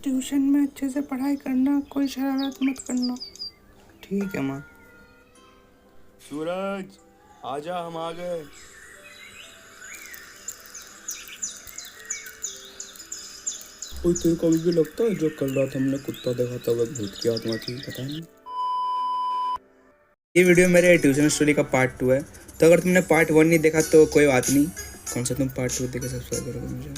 Tuition में अच्छे से पढ़ाई करना, कोई शरारत मत करना। ठीक है माँ। सूरज आजा, हम आ गए। ओए तेरे को अभी भी लगता है जो कल रात हमने कुत्ता देखा था वह भूत की आत्मा थी? पता नहीं। ये वीडियो मेरे ट्यूशन स्टोरी का पार्ट 2 है, तो अगर तुमने पार्ट 1 नहीं देखा तो कोई बात नहीं, कौन सा तुम पार्ट 2 देख के सब्सक्राइब करोगे मुझे।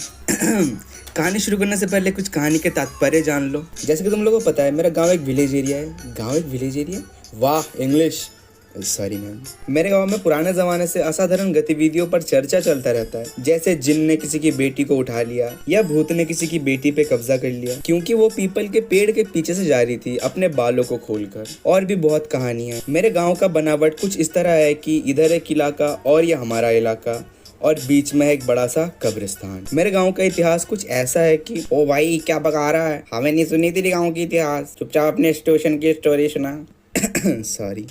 कहानी शुरू करने से पहले कुछ कहानी के तात्पर्य जान लो। जैसे कि तुम लोगों को पता है मेरा गांव एक विलेज एरिया है। गांव एक विलेज एरिया? वाह, इंग्लिश सॉरी मैम। मेरे गांव में पुराने जमाने से असाधारण गतिविधियों पर चर्चा चलता रहता है, जैसे जिन ने किसी की बेटी को उठा लिया या भूत ने किसी की बेटी पे कब्जा कर लिया क्योंकि वो पीपल के पेड़ के पीछे से जा रही थी अपने बालों को खोलकर। और भी बहुत कहानियां। मेरे गांव का बनावट कुछ इस तरह है कि इधर एक इलाका और ये हमारा इलाका, और बीच में एक बड़ा सा कब्रिस्तान। मेरे गांव का इतिहास कुछ ऐसा है कि ओ भाई क्या बका रहा है, हमें नहीं सुनी तेरी गांव की इतिहास, चुपचाप अपने ट्यूशन की स्टोरी सुना। सॉरी।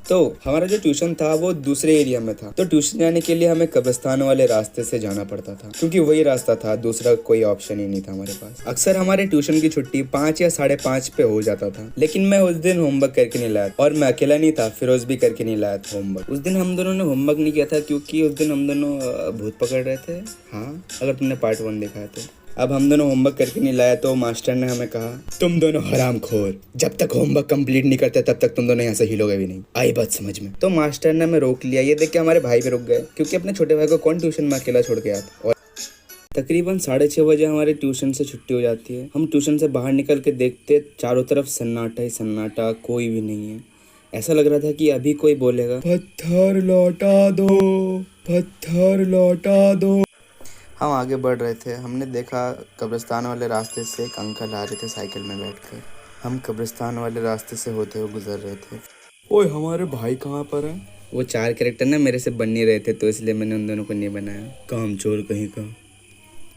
तो हमारा जो ट्यूशन था वो दूसरे एरिया में था, तो ट्यूशन जाने के लिए हमें कब्रिस्तान वाले रास्ते से जाना पड़ता था क्योंकि वही रास्ता था, दूसरा कोई ऑप्शन ही नहीं था हमारे पास। अक्सर हमारे ट्यूशन की छुट्टी 5 या 5:30 पे हो जाता था, लेकिन मैं उस दिन होमवर्क करके नहीं लाया, और मैं अकेला नहीं था, फिरोज भी करके नहीं लाया था होमवर्क। उस दिन हम दोनों ने होमवर्क नहीं किया था क्योंकि उस दिन हम दोनों भूत पकड़ रहे थे। हाँ, अगर तुमने पार्ट 1 देखा है तो। अब हम दोनों होमवर्क करके नहीं लाया तो मास्टर ने हमें कहा, तुम दोनों हरामखोर, जब तक होमवर्क कंप्लीट नहीं करते तब तक तुम दोनों यहाँ से हिलोगे भी नहीं, आई बात समझ में। तो मास्टर ने हमें रोक लिया। ये देख के हमारे भाई भी रुक गए क्योंकि अपने छोटे भाई को कौन ट्यूशन में अकेला छोड़ के आता। और तकरीबन 6:30 बजे हमारे ट्यूशन से छुट्टी हो जाती है। हम ट्यूशन से बाहर निकल के देखते, चारों तरफ सन्नाटा ही सन्नाटा, कोई भी नहीं है। ऐसा लग रहा था कि अभी कोई बोलेगा, पत्थर लौटा दो, पत्थर लौटा दो। हम आगे बढ़ रहे थे, हमने देखा कब्रिस्तान वाले रास्ते से एक अंकल आ रहे थे साइकिल में बैठकर। हम कब्रिस्तान वाले रास्ते से होते हुए गुजर रहे थे। ओए हमारे भाई कहाँ पर है? वो 4 कैरेक्टर ना मेरे से बन नहीं रहे थे, तो इसलिए मैंने उन दोनों को नहीं बनाया। कामचोर कहीं का।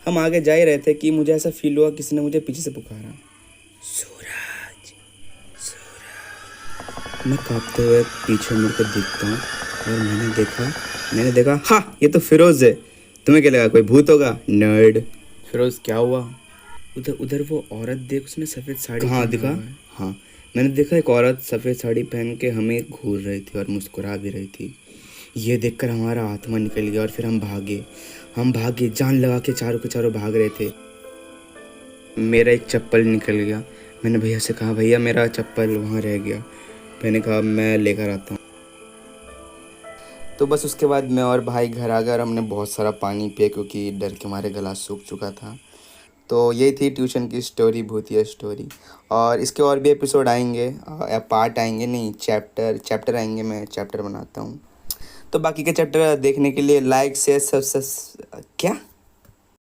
हम आगे जा ही रहे थे कि मुझे ऐसा फील हुआ किसी ने मुझे पीछे से पुकारा, सूरज सूरज। मैं कांपते हुए पीछे मुड़कर देखता हूँ और मैंने देखा हाँ, ये तो फिरोज है। तुम्हें क्या लगा कोई भूत होगा? नर्ड। फिरोज क्या हुआ? उधर वो औरत देख, उसने सफ़ेद साड़ी। हाँ दिखा। हाँ, मैंने देखा एक औरत सफ़ेद साड़ी पहन के हमें घूर रही थी और मुस्कुरा भी रही थी। ये देखकर हमारा आत्मा निकल गया और फिर हम भागे, जान लगा के चारों के चारों भाग रहे थे। मेरा एक चप्पल निकल गया। मैंने भैया से कहा, भैया मेरा चप्पल वहाँ रह गया। मैंने कहा मैं लेकर आता हूँ। तो बस उसके बाद मैं और भाई घर आ गए और हमने बहुत सारा पानी पिया क्योंकि डर के मारे गला सूख चुका था। तो यही थी ट्यूशन की स्टोरी, भूतिया स्टोरी। और इसके और भी एपिसोड आएंगे, या पार्ट आएंगे, नहीं चैप्टर आएंगे। मैं चैप्टर बनाता हूँ, तो बाकी के चैप्टर देखने के लिए लाइक शेयर क्या